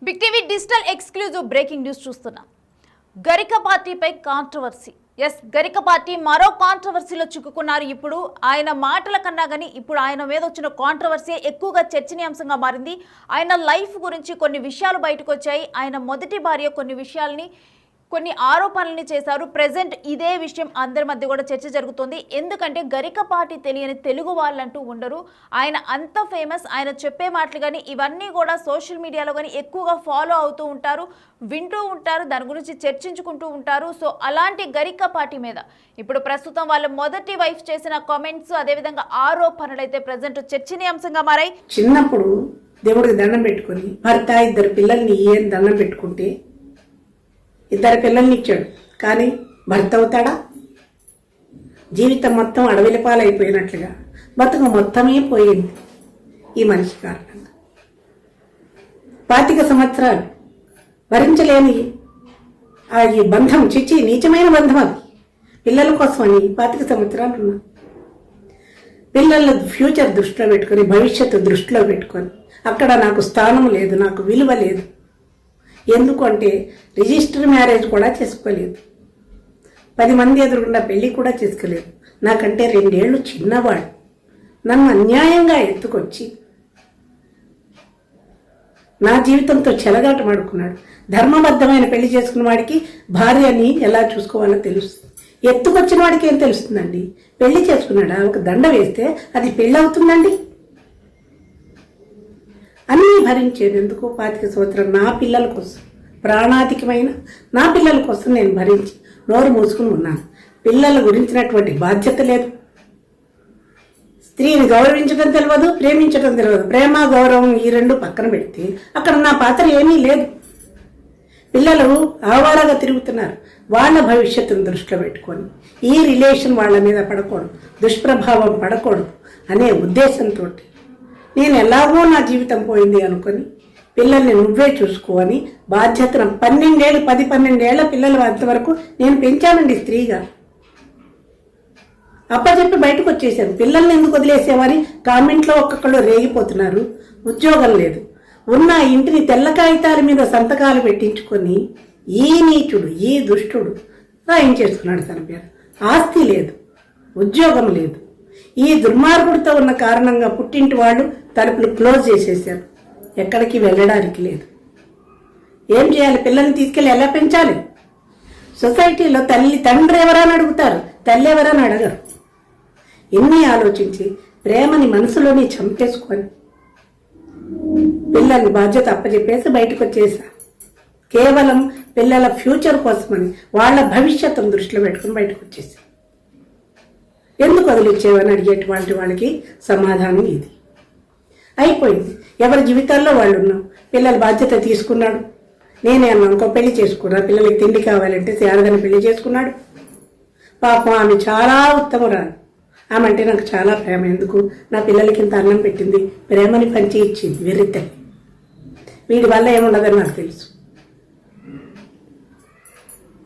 Big TV digital exclusive breaking news చూస్తున్నాం. గరిక పార్టీపై కాంట్రవర్సీ. గరిక పార్టీ మరో కాంట్రవర్సీలో చిక్కుకున్నారు. ఇప్పుడు ఆయన మాటల కన్నా కానీ ఇప్పుడు ఆయన మీద వచ్చిన కాంట్రవర్సీ ఎక్కువగా చర్చనీయాంశంగా మారింది. ఆయన లైఫ్ గురించి కొన్ని విషయాలు బయటకు వచ్చాయి. ఆయన మొదటి భార్య కొన్ని ఆరోపణల్ని చేశారు. ప్రెజెంట్ ఇదే విషయం అందరి మధ్య కూడా చర్చ జరుగుతుంది. ఎందుకంటే గరిక పార్టీ తెలియని తెలుగు వాళ్ళంటూ ఉండరు. ఆయన అంత ఫేమస్. ఆయన చెప్పే మాటలు కానీ ఇవన్నీ కూడా సోషల్ మీడియాలో కానీ ఎక్కువగా ఫాలో అవుతూ ఉంటారు, వింటూ ఉంటారు, దాని గురించి చర్చించుకుంటూ ఉంటారు. సో అలాంటి గరిక పార్టీ మీద ఇప్పుడు ప్రస్తుతం వాళ్ళ మొదటి వైఫ్ చేసిన కామెంట్స్, అదేవిధంగా ఆరోపణలు అయితే ప్రజెంట్ చర్చనీయాంశంగా మారాయి. చిన్నప్పుడు దేవుడికి దండం పెట్టుకుని భర్త ఇద్దరు పిల్లల్ని దండం పెట్టుకుంటే ఇద్దరు పిల్లల్ని ఇచ్చాడు, కానీ భర్త అవుతాడా? జీవితం మొత్తం అడవిల పాలైపోయినట్లుగా బతుకు మొత్తమే పోయింది ఈ మనిషి కారణంగా. 25 సంవత్సరాలు భరించలేని ఈ బంధం నీచమైన బంధం. అది పిల్లల కోసమని 25 సంవత్సరాలు ఉన్నా. పిల్లల ఫ్యూచర్ దృష్టిలో పెట్టుకొని, భవిష్యత్తు దృష్టిలో పెట్టుకొని అక్కడ నాకు స్థానం లేదు, నాకు విలువ లేదు. ఎందుకంటే రిజిస్టర్ మ్యారేజ్ కూడా చేసుకోలేదు, 10 మంది ఎదురుకుండా పెళ్లి కూడా చేసుకోలేదు. నాకంటే 2 ఏళ్ళు చిన్నవాడు. నన్ను అన్యాయంగా ఎత్తుకొచ్చి నా జీవితంతో చెలగాటమాడుకున్నాడు. ధర్మబద్ధమైన పెళ్లి చేసుకున్న వాడికి భార్యని ఎలా చూసుకోవాలో తెలుస్తుంది. ఎత్తుకొచ్చిన వాడికి ఏం తెలుస్తుందండి? పెళ్లి చేసుకున్నాడా, ఒక దండ వేస్తే అది పెళ్ళి అవుతుందండి? అన్నీ భరించేది ఎందుకు? 25 సంవత్సరాలు నా పిల్లల కోసం, ప్రాణాధికమైన నా పిల్లల కోసం నేను భరించి నోరు మూసుకుని ఉన్నాను. పిల్లల గురించినటువంటి బాధ్యత లేదు. స్త్రీని గౌరవించడం తెలియదు, ప్రేమించడం తెలియదు. ప్రేమ గౌరవం ఈ 2 పక్కన పెడితే అక్కడ నా పాత్ర ఏమీ లేదు. పిల్లలు ఆవారగా తిరుగుతున్నారు. వాళ్ళ భవిష్యత్తును దృష్టిలో పెట్టుకొని ఈ రిలేషన్ వాళ్ళ మీద పడకూడదు, దుష్ప్రభావం పడకూడదు అనే ఉద్దేశంతో నేను ఎలాగో నా జీవితం పోయింది అనుకొని పిల్లల్ని నువ్వే చూసుకోని బాధ్యతను 10-12 ఏళ్ల పిల్లలు అంతవరకు నేను పెంచానండి స్త్రీగా. అప్పచెప్పి బయటకు వచ్చేసాను. పిల్లల్ని ఎందుకు వదిలేసేవారి కామెంట్లో ఒక్కొక్కళ్ళు రేగిపోతున్నారు. ఉద్యోగం లేదు, ఉన్న ఇంటిని తెల్ల కాగితాల మీద సంతకాలు పెట్టించుకొని ఈ నీచుడు, ఈ దుష్టుడు రాయించేసుకున్నాడు తన పేరు. ఆస్తి లేదు, ఉద్యోగం లేదు. ఈ దుర్మార్గుడితో ఉన్న కారణంగా పుట్టింటి వాళ్ళు తలుపులు క్లోజ్ చేసేసారు. ఎక్కడికి వెళ్ళడానికి లేదు. ఏం చేయాలి? పిల్లల్ని తీసుకెళ్ళి ఎలా పెంచాలి? సొసైటీలో తండ్రి ఎవరని అడుగుతారు, తల్లి ఎవరని అడగరు. ఎన్ని ఆలోచించి ప్రేమని మనసులోనే చంపేసుకొని పిల్లల్ని బాధ్యత అప్పచెప్పేసి బయటకు వచ్చేసా. కేవలం పిల్లల ఫ్యూచర్ కోసమని, వాళ్ళ భవిష్యత్తును దృష్టిలో పెట్టుకుని బయటకు వచ్చేసా. ఎందుకు వదిలిచ్చేవని అడిగేటువంటి వాళ్ళకి సమాధానం ఇది. అయిపోయింది. ఎవరి జీవితాల్లో వాళ్ళు ఉన్నాం. పిల్లల బాధ్యత తీసుకున్నాడు. నేనే అన్నా ఇంకో పెళ్లి చేసుకున్నా. పిల్లలకి తిండి కావాలంటే శారదని పెళ్లి చేసుకున్నాడు. పాపం ఆమె చాలా ఉత్తమురాలు. ఆమె అంటే నాకు చాలా ప్రేమ. ఎందుకు? నా పిల్లలకి ఇంత అన్నం పెట్టింది, ప్రేమని పంచి ఇచ్చింది. వెర్రితల్లి. వీడి వల్ల ఏముండదని నాకు తెలుసు.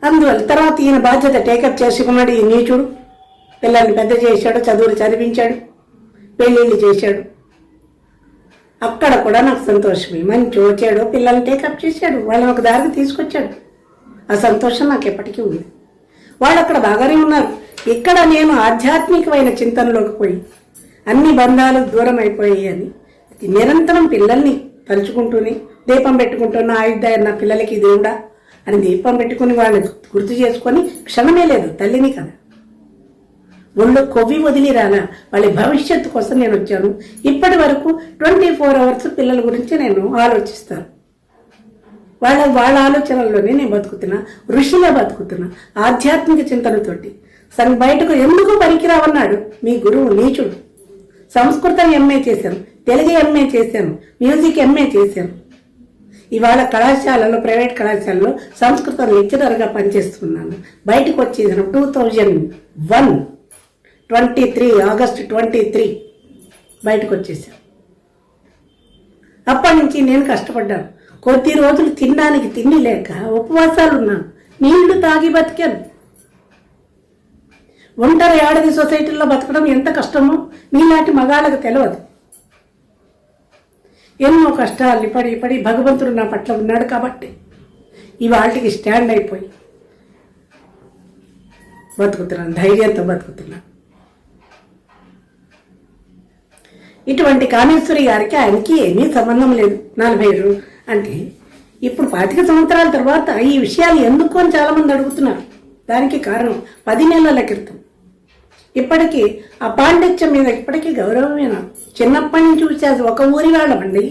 అందువల్ల తర్వాత ఈయన బాధ్యత టేకప్ చేసుకున్నాడు. ఈ నీచుడు పిల్లల్ని పెద్ద చేశాడు, చదువులు చదివించాడు, పెళ్ళిళ్ళు చేశాడు. అక్కడ కూడా నాకు సంతోషమే. మంచి వచ్చాడు, పిల్లల్ని టేకప్ చేశాడు, వాళ్ళని ఒక దారికి తీసుకొచ్చాడు. ఆ సంతోషం నాకు ఎప్పటికీ ఉంది. వాళ్ళు అక్కడ బాగానే ఉన్నారు. ఇక్కడ నేను ఆధ్యాత్మికమైన చింతనలోకి పోయి అన్ని బంధాలు దూరం అయిపోయాయి అని నిరంతరం పిల్లల్ని తలుచుకుంటూనే దీపం పెట్టుకుంటున్న ఆయుద్ధాయ నా పిల్లలకి దేవుడా అని దీపం పెట్టుకుని వాళ్ళని గుర్తు చేసుకొని క్షణమే లేదు. తల్లిని కదా, ఒళ్ళు కొవ్వి వదిలి రాలా. వాళ్ళ భవిష్యత్తు కోసం నేను వచ్చాను. ఇప్పటి వరకు 24 అవర్స్ పిల్లల గురించి నేను ఆలోచిస్తాను. వాళ్ళ ఆలోచనల్లోనే నేను బతుకుతున్నా, ఋషిలా బతుకుతున్నా, ఆధ్యాత్మిక చింతనతోటి. బయటకు ఎందుకు పనికిరావన్నాడు మీ గురువు నీచుడు. సంస్కృతం ఎంఏ చేశాను, తెలుగు ఎంఏ చేశాను, మ్యూజిక్ ఎంఏ చేశాను. ఇవాళ కళాశాలలో, ప్రైవేట్ కళాశాలలో సంస్కృతం లెక్చరర్గా పనిచేస్తున్నాను. బయటకు వచ్చేసాను 2001 ఆగస్టు 23 బయటకు వచ్చేసాను. అప్పటి నుంచి నేను కష్టపడ్డాను. కొద్ది రోజులు తినడానికి తిండి లేక ఉపవాసాలు ఉన్నాను. నీళ్లు తాగి బతికాను. ఒంటరి ఆడది సొసైటీలో బతకడం ఎంత కష్టమో మీలాంటి మగాళ్ళకు తెలియదు. ఎన్నో కష్టాలు పడి పడి భగవంతుడు నా పట్ల ఉన్నాడు కాబట్టి ఇవాళకి స్టాండ్ అయిపోయి బతుకుతున్నాను, ధైర్యంతో బతుకుతున్నాను. ఇటువంటి కామేశ్వరి గారికి ఆయనకి ఏమీ సంబంధం లేదు. 40 అంటే ఇప్పుడు 25 సంవత్సరాల తర్వాత ఈ విషయాలు ఎందుకు అని చాలా మంది అడుగుతున్నారు. దానికి కారణం 10 నెలల క్రితం ఇప్పటికీ ఆ పాండిత్యం మీద ఇప్పటికీ గౌరవమే నాకు. చిన్నప్పటి నుంచి చూసేది ఒక ఊరి వాళ్ళమండి.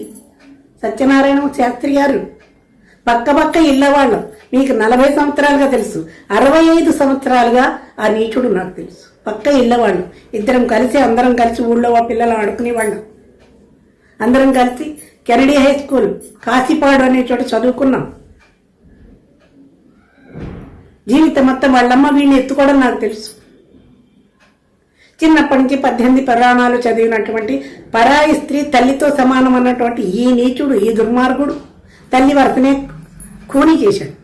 సత్యనారాయణ శాస్త్రి గారు పక్క ఇళ్ళ వాళ్ళం. మీకు 40 సంవత్సరాలుగా తెలుసు, 65 సంవత్సరాలుగా ఆ నీచుడు నాకు తెలుసు. పక్క ఇళ్ళ వాళ్ళు, అందరం కలిసి ఊళ్ళో ఆ పిల్లలు ఆడుకునేవాళ్ళం. అందరం కలిసి కెనడీ హై స్కూల్ కాశీపాడు అనే చోట చదువుకున్నాం. జీవితం మొత్తం వాళ్ళమ్మ వీడిని ఎత్తుకోవడం నాకు తెలుసు. చిన్నప్పటి నుంచి 18 పురాణాలు చదివినటువంటి పరాయి స్త్రీ తల్లితో సమానం అన్నటువంటి ఈ నీచుడు, ఈ దుర్మార్గుడు తల్లి వరసనే ఖూనీ చేశాడు.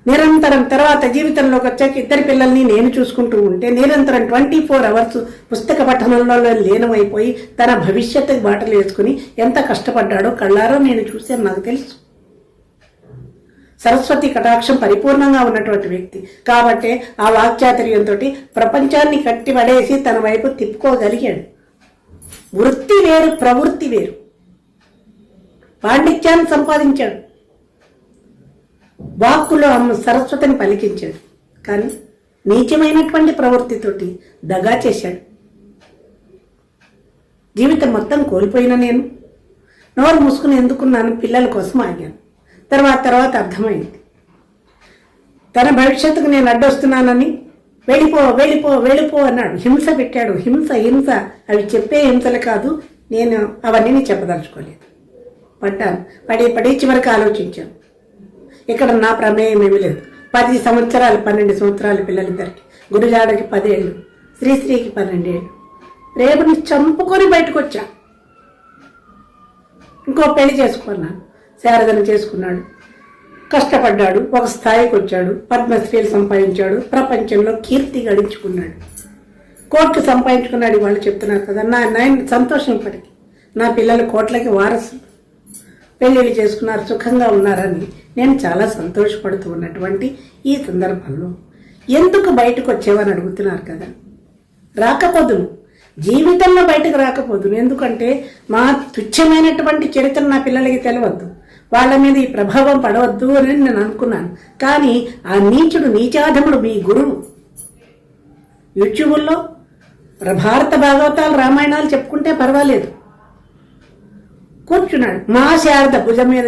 నిరంతరం తర్వాత జీవితంలోకి వచ్చాక 2 పిల్లల్ని నేను చూసుకుంటూ ఉంటే నిరంతరం 24 అవర్స్ పుస్తక పఠనంలో లీనమైపోయి తన భవిష్యత్తుకి బాటలు వేసుకుని ఎంత కష్టపడ్డాడో కళ్ళారో నేను చూశాను, నాకు తెలుసు. సరస్వతి కటాక్షం పరిపూర్ణంగా ఉన్నటువంటి వ్యక్తి కాబట్టే ఆ వాక్చాతుర్యంతో ప్రపంచాన్ని కట్టి పడేసి తన వైపు తిప్పుకోగలిగాడు. వృత్తి వేరు, ప్రవృత్తి వేరు. పాండిత్యాన్ని సంపాదించాడు, వాక్కులో సరస్వతిని పలికించాడు. కానీ నీచమైనటువంటి ప్రవృత్తితోటి దగా చేశాడు. జీవితం మొత్తం కోల్పోయిన నేను నోరు మూసుకుని ఎందుకున్నాను, పిల్లల కోసం ఆగాను. తర్వాత అర్థమైంది తన భవిష్యత్తుకు నేను అడ్డొస్తున్నానని. వెళ్ళిపో అన్నాడు. హింస పెట్టాడు. హింస అవి చెప్పే హింసలు కాదు. నేను అవన్నీ చెప్పదలుచుకోలేదు. పడి చివరికి ఆలోచించాను. ఇక్కడ నా ప్రమేయం ఏమీ లేదు. 10 సంవత్సరాలు 12 సంవత్సరాలు పిల్లలిద్దరికి, గురుజాడకి 10 ఏళ్ళు, శ్రీశ్రీకి 12 ఏళ్ళు. రేపుని చంపుకొని బయటకు వచ్చా. ఇంకో పెళ్లి చేసుకున్నాను. శారదను చేసుకున్నాడు. కష్టపడ్డాడు, ఒక స్థాయికి వచ్చాడు, పద్మశ్రీలు సంపాదించాడు, ప్రపంచంలో కీర్తి గడించుకున్నాడు, కోట్లు సంపాదించుకున్నాడు. వాళ్ళు చెప్తున్నారు కదా, నేను సంతోషం పడికి నా పిల్లలు కోట్లకి వారసులు, పెళ్ళిళ్ళు చేసుకున్నారు, సుఖంగా ఉన్నారని నేను చాలా సంతోషపడుతూ ఉన్నటువంటి ఈ సందర్భంలో ఎందుకు బయటకు వచ్చేవని అడుగుతున్నారు కదా. రాకపోదును, జీవితంలో బయటకు రాకపోదును. ఎందుకంటే మా తుచ్చమైనటువంటి చరిత్ర నా పిల్లలకి తెలియవద్దు, వాళ్ళ మీద ఈ ప్రభావం పడవద్దు అని నేను అనుకున్నాను. కానీ ఆ నీచుడు, నీచాధముడు మీ గురువు యూట్యూబుల్లో భారత భాగవతాలు, రామాయణాలు చెప్పుకుంటే పర్వాలేదు, కూర్చున్నాడు. మా శారద భుజం మీద